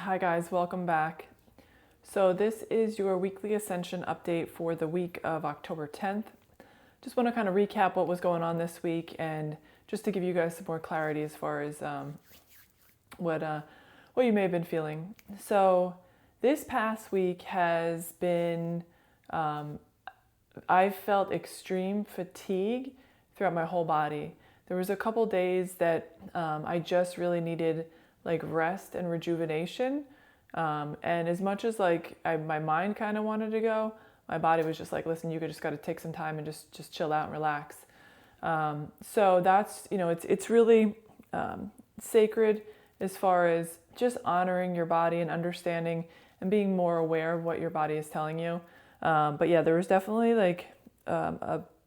Hi guys, welcome back. So this is your weekly Ascension update for the week of October 10th. Just want to kind of recap what was going on this week and just to give you guys some more clarity as far as what you may have been feeling. So this past week has been, I felt extreme fatigue throughout my whole body. There was a couple days that I just really needed like rest and rejuvenation. And as much as my mind kind of wanted to go, my body was just like, listen, you just got to take some time and just chill out and relax. So that's, it's really sacred as far as just honoring your body and understanding and being more aware of what your body is telling you. But yeah, there was definitely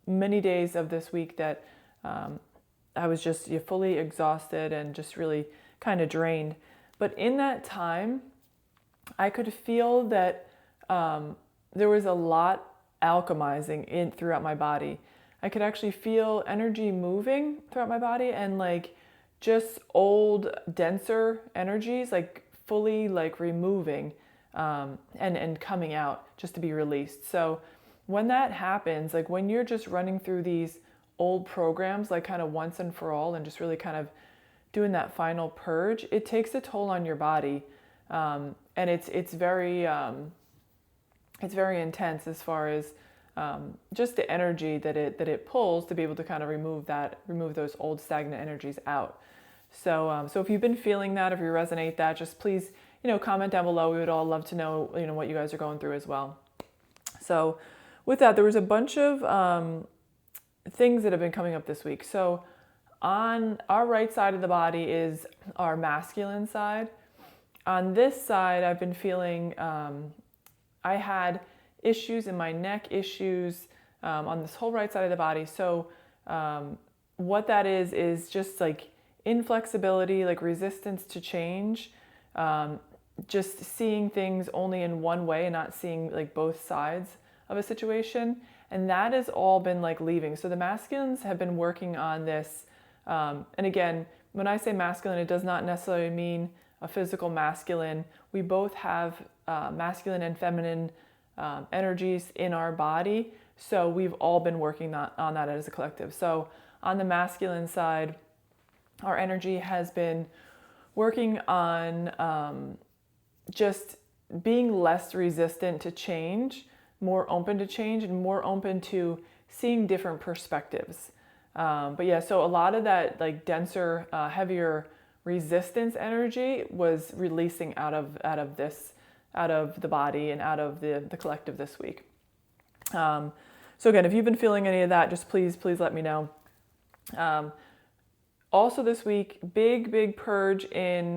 many days of this week that I was just fully exhausted and just really kind of drained. But in that time, I could feel that there was a lot alchemizing throughout my body. I could actually feel energy moving throughout my body and just old, denser energies fully removing and coming out just to be released. So when that happens, when you're just running through these old programs kind of once and for all and just really kind of doing that final purge, it takes a toll on your body, and it's very intense as far as just the energy that it pulls to be able to kind of remove those old stagnant energies out. So if you've been feeling that, if you resonate that, just please comment down below. We would all love to know what you guys are going through as well. So with that, there was a bunch of things that have been coming up this week. So on our right side of the body is our masculine side. On this side, I've been feeling, I had issues in my neck, issues on this whole right side of the body. So what that is just inflexibility, resistance to change, just seeing things only in one way and not seeing both sides of a situation. And that has all been leaving. So the masculines have been working on this. And again, when I say masculine, it does not necessarily mean a physical masculine. We both have masculine and feminine energies in our body. So we've all been working on that as a collective. So on the masculine side, our energy has been working on just being less resistant to change, more open to change, and more open to seeing different perspectives. But yeah, so a lot of that denser, heavier resistance energy was releasing out of the body and out of the collective this week. So again, if you've been feeling any of that, just please let me know. Also this week, big purge in,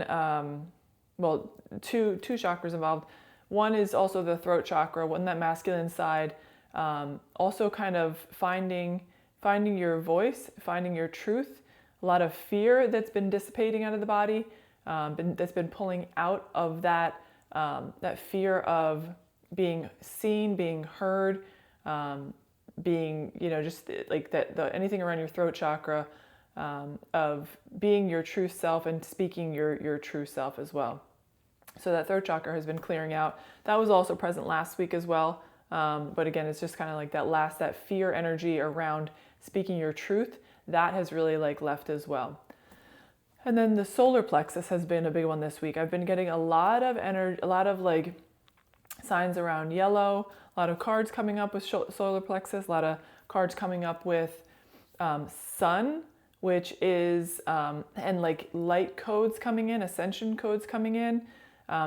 two chakras involved. One is also the throat chakra, one that masculine side, also kind of finding your voice, finding your truth. A lot of fear that's been dissipating out of the body, that's been pulling out of that fear of being seen, being heard, being, just anything around your throat chakra, of being your true self and speaking your true self as well. So that throat chakra has been clearing out. That was also present last week as well. But again, it's just kind of that fear energy around speaking your truth, that has really left as well. And then the solar plexus has been a big one this week. I've been getting a lot of energy, a lot of signs around yellow, a lot of cards coming up with solar plexus, a lot of cards coming up with sun, which is, and light codes coming in, ascension codes coming in.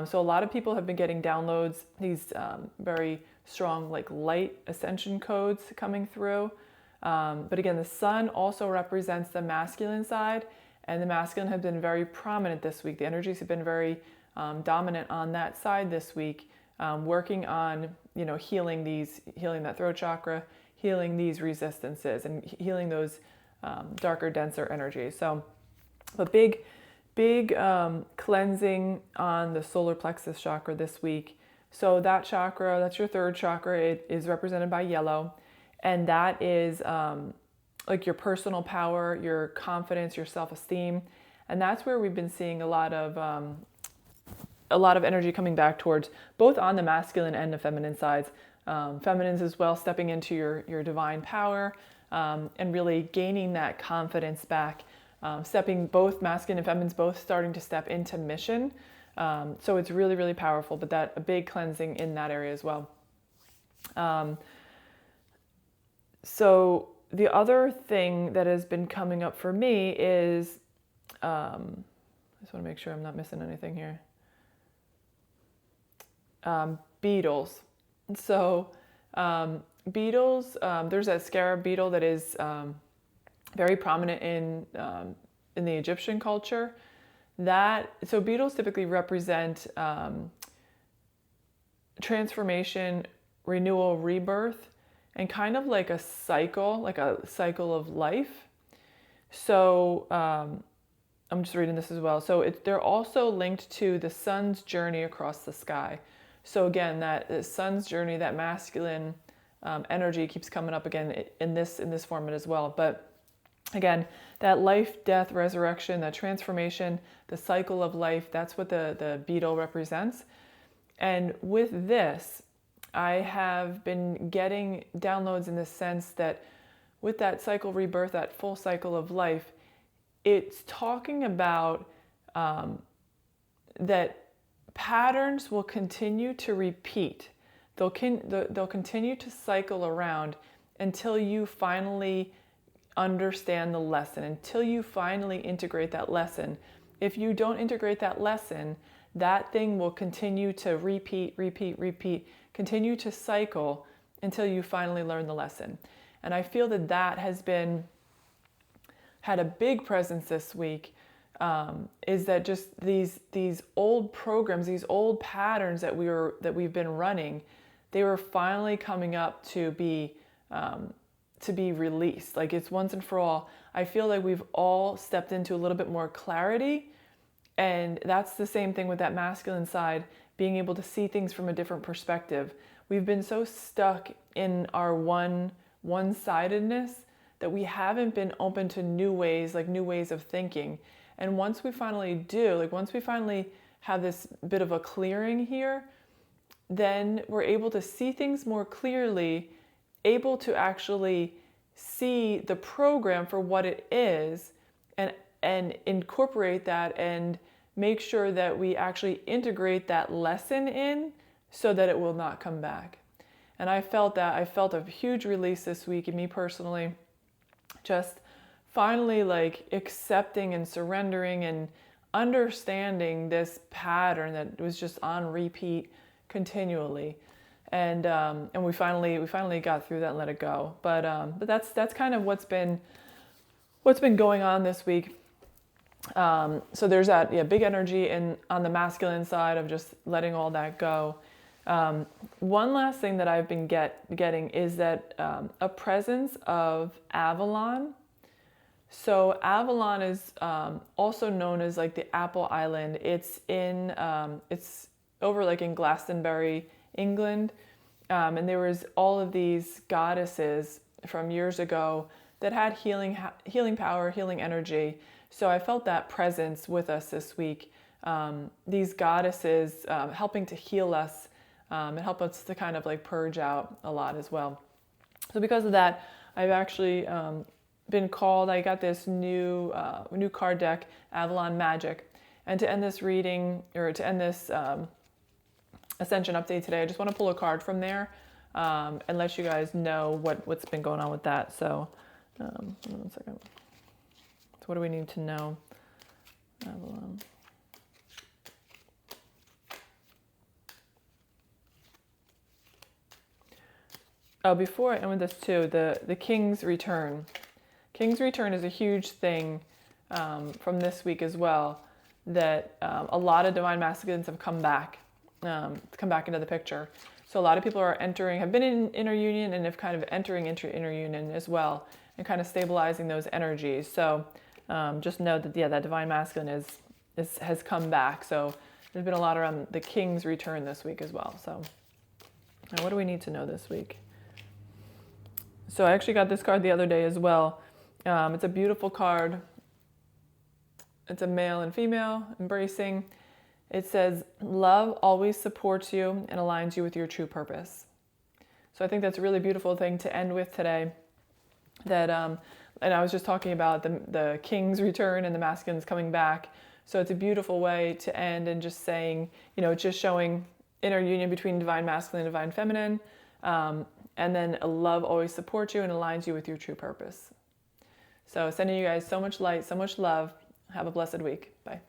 So a lot of people have been getting downloads, these very strong light ascension codes coming through. But again, the sun also represents the masculine side, and the masculine have been very prominent this week. The energies have been very dominant on that side this week, working on healing that throat chakra, healing these resistances, and healing those darker, denser energies. So a big cleansing on the solar plexus chakra this week. So that chakra, that's your third chakra. It is represented by yellow, and that is your personal power, your confidence, your self-esteem, and that's where we've been seeing a lot of a lot of energy coming back towards both on the masculine and the feminine sides. Feminines as well, stepping into your divine power, and really gaining that confidence back. Stepping, both masculine and feminines both starting to step into mission. So it's really, really powerful, but that a big cleansing in that area as well. So the other thing that has been coming up for me is, I just want to make sure I'm not missing anything here. Beetles. So beetles, there's that scarab beetle that is very prominent in the Egyptian culture. So beetles typically represent transformation, renewal, rebirth, and kind of like a cycle of life. So I'm just reading this as well. So they're also linked to the sun's journey across the sky. So again, that the sun's journey, that masculine energy keeps coming up again in this format as well. But again, that life, death, resurrection, that transformation, the cycle of life, that's what the beetle represents. And with this, I have been getting downloads in the sense that with that cycle rebirth, that full cycle of life, it's talking about that patterns will continue to repeat. They'll continue to cycle around until you finally understand the lesson, until you finally integrate that lesson. If you don't integrate that lesson, that thing will continue to repeat, continue to cycle until you finally learn the lesson. And I feel that has had a big presence this week, is that just these old programs, these old patterns that we've been running, they were finally coming up to be released. Like it's once and for all. I feel like we've all stepped into a little bit more clarity, and that's the same thing with that masculine side, being able to see things from a different perspective. We've been so stuck in our one-sidedness that we haven't been open to new ways of thinking. And once we finally once we finally have this bit of a clearing here, then we're able to see things more clearly, able to actually see the program for what it is, and incorporate that and make sure that we actually integrate that lesson in so that it will not come back. And I felt a huge release this week in me personally, just finally accepting and surrendering and understanding this pattern that was just on repeat continually. And we finally got through that and let it go. But that's kind of what's been going on this week. So there's that big energy on the masculine side of just letting all that go. One last thing that I've been getting is that a presence of Avalon. So Avalon is also known as like the Apple Island. It's over like in Glastonbury, England, and there was all of these goddesses from years ago that had healing power, healing energy. So I felt that presence with us this week. These goddesses helping to heal us and help us to kind of like purge out a lot as well. So because of that, I've actually been called. I got this new card deck, Avalon Magic, and to end this reading or to end this Ascension update today, I just want to pull a card from there and let you guys know what's been going on with that. So, hold on 1 second. So what do we need to know? Avalon. Oh, before I end with this too, the King's Return. King's Return is a huge thing from this week as well, that a lot of divine masculines have come back into the picture. So a lot of people have been in inner union and have kind of entering into inner union as well, and kind of stabilizing those energies. So just know that that divine masculine has come back. So there's been a lot around the King's Return this week as well. So now what do we need to know this week? So I actually got this card the other day as well. It's a beautiful card. It's a male and female embracing. It says, love always supports you and aligns you with your true purpose. So I think that's a really beautiful thing to end with today. That, and I was just talking about the king's return and the masculines coming back. So it's a beautiful way to end, and just saying, just showing inner union between divine masculine and divine feminine. And then love always supports you and aligns you with your true purpose. So sending you guys so much light, so much love. Have a blessed week. Bye.